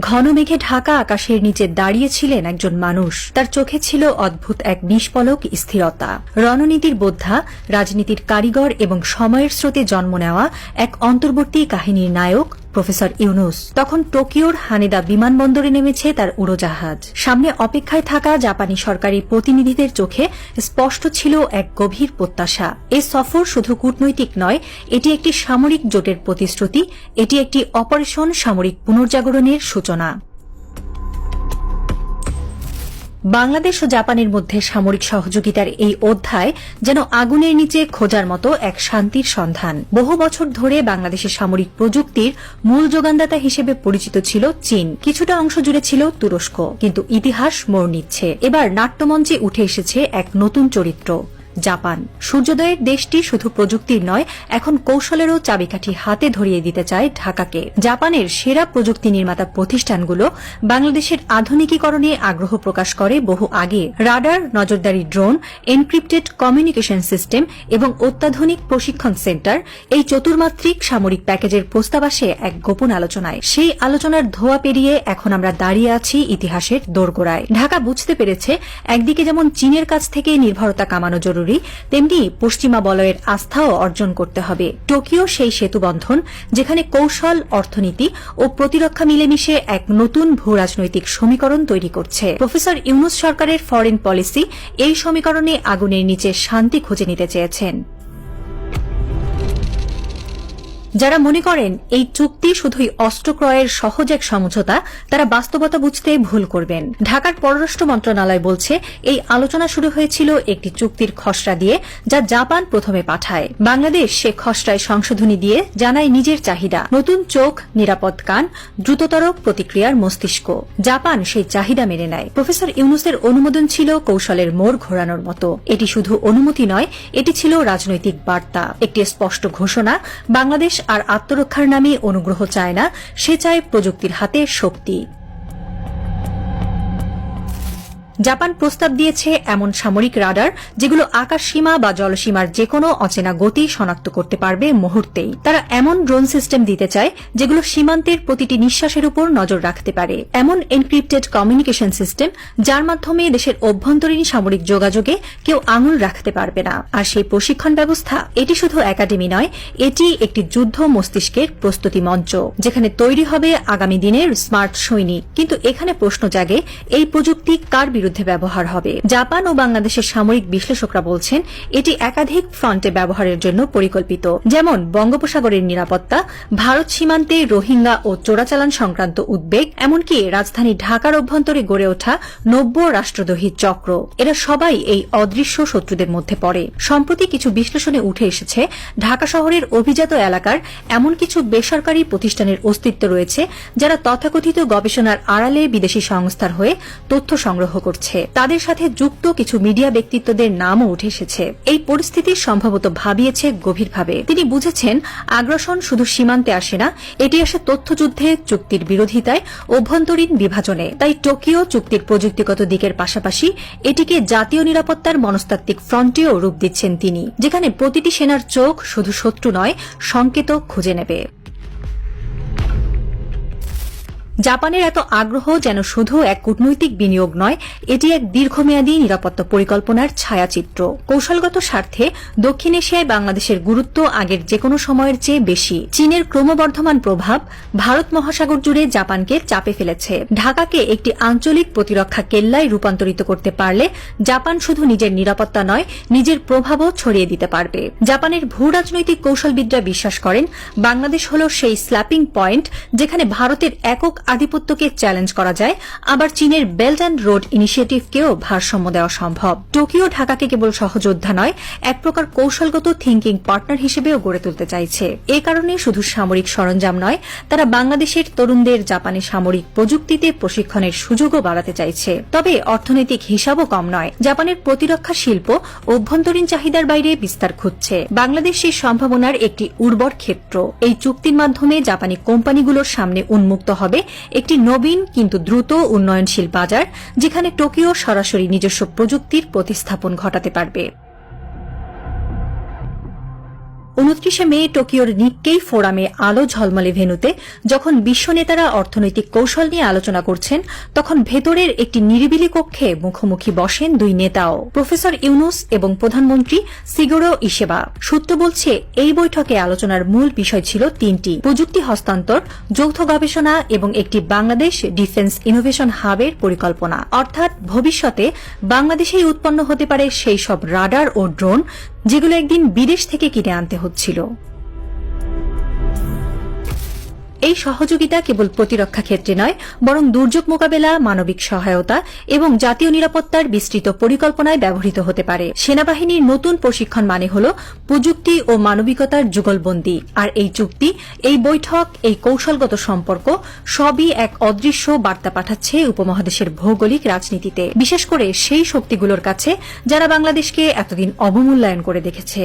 ঘন মেঘে ঢাকা আকাশের নিচে দাঁড়িয়েছিলেন একজন মানুষ। তার চোখে ছিল অদ্ভুত এক নিষ্পলক স্থিরতা। রণনীতির বোদ্ধা, রাজনীতির কারিগর এবং সময়ের স্রোতে জন্ম নেওয়া এক অন্তর্বর্তী কাহিনীর নায়ক প্রফেসর ইউনুস। তখন টোকিওর হানেদা বিমানবন্দরে নেমেছে তার উড়োজাহাজ। সামনে অপেক্ষায় থাকা জাপানি সরকারি প্রতিনিধিদের চোখে স্পষ্ট ছিল এক গভীর প্রত্যাশা। এ সফর শুধু কূটনৈতিক নয়, এটি একটি সামরিক জোটের প্রতিশ্রুতি, এটি একটি অপারেশন সামরিক পুনর্জাগরণের সূচনা। বাংলাদেশ ও জাপানের মধ্যে সামরিক সহযোগিতার এই অধ্যায় যেন আগুনের নিচে খোঁজার মতো এক শান্তির সন্ধান। বহু বছর ধরে বাংলাদেশের সামরিক প্রযুক্তির মূল যোগানদাতা হিসেবে পরিচিত ছিল চীন, কিছুটা অংশ জুড়ে ছিল তুরস্ক। কিন্তু ইতিহাস মোড় নিচ্ছে। এবার নাট্যমঞ্চে উঠে এসেছে এক নতুন চরিত্র, জাপান। সূর্যোদয়ের দেশটি শুধু প্রযুক্তির নয়, এখন কৌশলেরও চাবিকাঠি হাতে ধরিয়ে দিতে চায় ঢাকাকে। জাপানের সেরা প্রযুক্তি নির্মাতা প্রতিষ্ঠানগুলো বাংলাদেশের আধুনিকীকরণে আগ্রহ প্রকাশ করে বহু আগে। রাডার, নজরদারি ড্রোন, এনক্রিপ্টেড কমিউনিকেশন সিস্টেম এবং অত্যাধুনিক প্রশিক্ষণ সেন্টার, এই চতুর্মাত্রিক সামরিক প্যাকেজের প্রস্তাব আসে এক গোপন আলোচনায়। সেই আলোচনার ধোঁয়া পেরিয়ে এখন আমরা দাঁড়িয়ে আছি ইতিহাসের দোরগোড়ায়। ঢাকা বুঝতে পেরেছে, একদিকে যেমন চীনের কাছ থেকে নির্ভরতা কামানো জরুরি, তেমনি পশ্চিমা বলয়ের আস্থাও অর্জন করতে হবে। টোকিও সেই সেতুবন্ধন, যেখানে কৌশল, অর্থনীতি ও প্রতিরক্ষা মিলেমিশে এক নতুন ভূ রাজনৈতিক সমীকরণ তৈরি করছে। প্রফেসর ইউনুস সরকারের ফরেন পলিসি এই সমীকরণে আগুনের নিচে শান্তি খুঁজে নিতে চেয়েছেন। যারা মনে করেন এই চুক্তি শুধুই অস্ত্র ক্রয়ের সহজ এক সমঝোতা, তারা বাস্তবতা বুঝতে ভুল করবেন। ঢাকার পররাষ্ট্র মন্ত্রণালয় বলছে, এই আলোচনা শুরু হয়েছিল একটি চুক্তির খসড়া দিয়ে, যা জাপান প্রথমে পাঠায়। বাংলাদেশ সে খসড়ায় সংশোধনী দিয়ে জানায় নিজের চাহিদা, নতুন চোখ, নিরাপদ কান, দ্রুততর প্রতিক্রিয়ার মস্তিষ্ক। জাপান সেই চাহিদা মেনে নেয়। প্রফেসর ইউনুসের অনুমোদন ছিল কৌশলের মোড় ঘোরানোর মতো। এটি শুধু অনুমতি নয়, এটি ছিল রাজনৈতিক বার্তা, একটি স্পষ্ট ঘোষণা। বাংলাদেশ আর আত্মরক্ষার নামে অনুগ্রহ চায় না, সে চায় প্রযুক্তির হাতে শক্তি। জাপান প্রস্তাব দিয়েছে এমন সামরিক রাডার যেগুলো আকাশসীমা বা জলসীমার যেকোনো অচেনা গতি শনাক্ত করতে পারবে মুহূর্তেই। তারা এমন ড্রোন সিস্টেম দিতে চায় যেগুলো সীমান্তের প্রতিটি নিঃশ্বাসের উপর নজর রাখতে পারে, এমন এনক্রিপ্টেড কমিউনিকেশন সিস্টেম যার মাধ্যমে দেশের অভ্যন্তরীণ সামরিক যোগাযোগে কেউ আঙুল রাখতে পারবে না। আর সেই প্রশিক্ষণ ব্যবস্থা, এটি শুধু একাডেমি নয়, এটি একটি যুদ্ধ মস্তিষ্কের প্রস্তুতি মঞ্চ, যেখানে তৈরি হবে আগামী দিনের স্মার্ট সৈনিক। কিন্তু এখানে প্রশ্ন জাগে, এই প্রযুক্তি কার বিরুদ্ধে ব্যবহার হবে? জাপান ও বাংলাদেশের সামরিক বিশ্লেষকরা বলছেন, এটি একাধিক ফ্রন্টে ব্যবহারের জন্য পরিকল্পিত, যেমন বঙ্গোপসাগরের নিরাপত্তা, ভারত সীমান্তে রোহিঙ্গা ও চোরাচালান সংক্রান্ত উদ্বেগ, এমনকি রাজধানী ঢাকার অভ্যন্তরে গড়ে ওঠা নব্য রাষ্ট্রদ্রোহী চক্র। এরা সবাই এই অদৃশ্য শত্রুদের মধ্যে পড়ে। সম্প্রতি কিছু বিশ্লেষণে উঠে এসেছে, ঢাকা শহরের অভিজাত এলাকার এমন কিছু বেসরকারি প্রতিষ্ঠানের অস্তিত্ব রয়েছে, যারা তথাকথিত গবেষণার আড়ালে বিদেশি সংস্থার হয়ে তথ্য সংগ্রহ করছে। তাদের সাথে যুক্ত কিছু মিডিয়া ব্যক্তিত্বদের নামও উঠে এসেছে। এই পরিস্থিতি সম্ভবত ভাবিয়েছে গভীরভাবে। তিনি বুঝেছেন, আগ্রাসন শুধু সীমান্তে আসে না, এটি আসে তথ্যযুদ্ধে, চুক্তির বিরোধিতায়, অভ্যন্তরীণ বিভাজনে। তাই টোকিও চুক্তির প্রযুক্তিগত দিকের পাশাপাশি এটিকে জাতীয় নিরাপত্তার মনস্তাত্ত্বিক ফ্রন্টেও রূপ দিচ্ছেন তিনি, যেখানে প্রতিটি সেনার চোখ শুধু শত্রু নয়, সংকেত খুঁজে নেবে। জাপানের এত আগ্রহ যেন শুধু এক কূটনৈতিক বিনিয়োগ নয়, এটি এক দীর্ঘমেয়াদী নিরাপত্তা পরিকল্পনার ছায়াচিত্র। কৌশলগত স্বার্থে দক্ষিণ এশিয়ায় বাংলাদেশের গুরুত্ব আগের যেকোনো সময়ের চেয়ে বেশি। চীনের ক্রমবর্ধমান প্রভাব ভারত মহাসাগর জুড়ে জাপানকে চাপে ফেলেছে। ঢাকাকে একটি আঞ্চলিক প্রতিরক্ষা কেল্লায় রূপান্তরিত করতে পারলে জাপান শুধু নিজের নিরাপত্তা নয়, নিজের প্রভাবও ছড়িয়ে দিতে পারবে। জাপানের ভূ রাজনৈতিক কৌশলবিদরা বিশ্বাস করেন, বাংলাদেশ হল সেই স্ল্যাপিং পয়েন্ট যেখানে ভারতের একক আধিপত্যকে চ্যালেঞ্জ করা যায়, আবার চীনের বেল্ট অ্যান্ড রোড ইনিশিয়েটিভকেও ভারসাম্য দেওয়া সম্ভব। টোকিও ঢাকাকে কেবল সহযোদ্ধা নয়, এক প্রকার কৌশলগত থিংকিং পার্টনার হিসেবেও গড়ে তুলতে চাইছে। এ কারণে শুধু সামরিক সরঞ্জাম নয়, তারা বাংলাদেশের তরুণদের জাপানি সামরিক প্রযুক্তিতে প্রশিক্ষণের সুযোগও বাড়াতে চাইছে। তবে অর্থনৈতিক হিসাবও কম নয়। জাপানের প্রতিরক্ষা শিল্প অভ্যন্তরীণ চাহিদার বাইরে বিস্তার খুঁজছে। বাংলাদেশ সেই সম্ভাবনার একটি উর্বর ক্ষেত্র। এই চুক্তির মাধ্যমে জাপানি কোম্পানিগুলোর সামনে উন্মুক্ত হবে একটি নবীন কিন্তু দ্রুত উন্নয়নশীল বাজার, যেখানে টোকিও সরাসরি নিজস্ব প্রযুক্তির প্রতিস্থাপন ঘটাতে পারবে। 29 মে টোকিওর নিক্কেই ফোরামে আলো ঝলমলে ভেন্যুতে যখন বিশ্ব নেতারা অর্থনৈতিক কৌশল নিয়ে আলোচনা করছেন, তখন ভেতরের একটি নিরিবিলি কক্ষে মুখোমুখি বসেন দুই নেতাও, প্রফেসর ইউনুস এবং প্রধানমন্ত্রী শিগেরো ইসেবা। সূত্র বলছে, এই বৈঠকে আলোচনার মূল বিষয় ছিল তিনটি: প্রযুক্তি হস্তান্তর, যৌথ গবেষণা এবং একটি বাংলাদেশ ডিফেন্স ইনোভেশন হাবের পরিকল্পনা। অর্থাৎ ভবিষ্যতে বাংলাদেশেই উৎপন্ন হতে পারে সেই সব রাডার ও ড্রোন যেগুলো একদিন বিদেশ থেকে কিনে আনতে হচ্ছিল। এই সহযোগিতা কেবল প্রতিরক্ষা ক্ষেত্রে নয়, বরং দুর্যোগ মোকাবেলা, মানবিক সহায়তা এবং জাতীয় নিরাপত্তার বিস্তৃত পরিকল্পনায় ব্যবহৃত হতে পারে। সেনাবাহিনীর নতুন প্রশিক্ষণ মানে হল প্রযুক্তি ও মানবিকতার যুগলবন্দী। আর এই চুক্তি, এই বৈঠক, এই কৌশলগত সম্পর্ক সবই এক অদৃশ্য বার্তা পাঠাচ্ছে উপমহাদেশের ভৌগোলিক রাজনীতিতে, বিশেষ করে সেই শক্তিগুলোর কাছে যারা বাংলাদেশকে এতদিন অবমূল্যায়ন করে দেখেছে।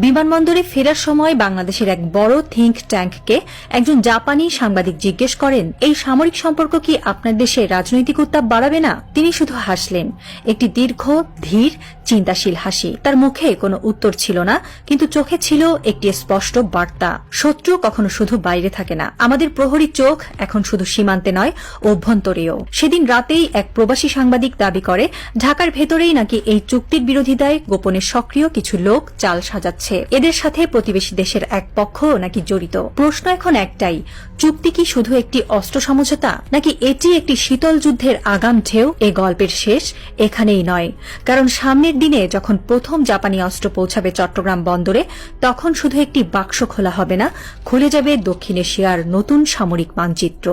বিমানবন্দরে ফেরার সময় বাংলাদেশের এক বড় থিঙ্ক ট্যাঙ্ককে একজন জাপানি সাংবাদিক জিজ্ঞেস করেন, এই সামরিক সম্পর্ক কি আপনার দেশে রাজনৈতিক উত্তাপ বাড়াবে না? তিনি শুধু হাসলেন, একটি দীর্ঘ, ধীর, চিন্তাশীল হাসি। তার মুখে কোনো উত্তর ছিল না, কিন্তু চোখে ছিল একটি স্পষ্ট বার্তা: শত্রু কখনো শুধু বাইরে থাকে না, আমাদের প্রহরী চোখ এখন শুধু সীমান্তে নয়, অভ্যন্তরেও। সেদিন রাতেই এক প্রবাসী সাংবাদিক দাবি করে, ঢাকার ভেতরেই নাকি এই চুক্তির বিরোধিতায় গোপনে সক্রিয় কিছু লোক চাল সাজাচ্ছে, এদের সাথে প্রতিবেশী দেশের এক পক্ষ নাকি জড়িত। প্রশ্ন এখন একটাই, চুক্তি কি শুধু একটি অস্ত্র সমঝোতা, নাকি এটি একটি শীতল যুদ্ধের আগাম ঢেউ? এ গল্পের শেষ এখানেই নয়, কারণ সামনের দিনে যখন প্রথম জাপানি অস্ত্র পৌঁছাবে চট্টগ্রাম বন্দরে, তখন শুধু একটি বাক্স খোলা হবে না, খুলে যাবে দক্ষিণ এশিয়ার নতুন সামরিক মানচিত্র।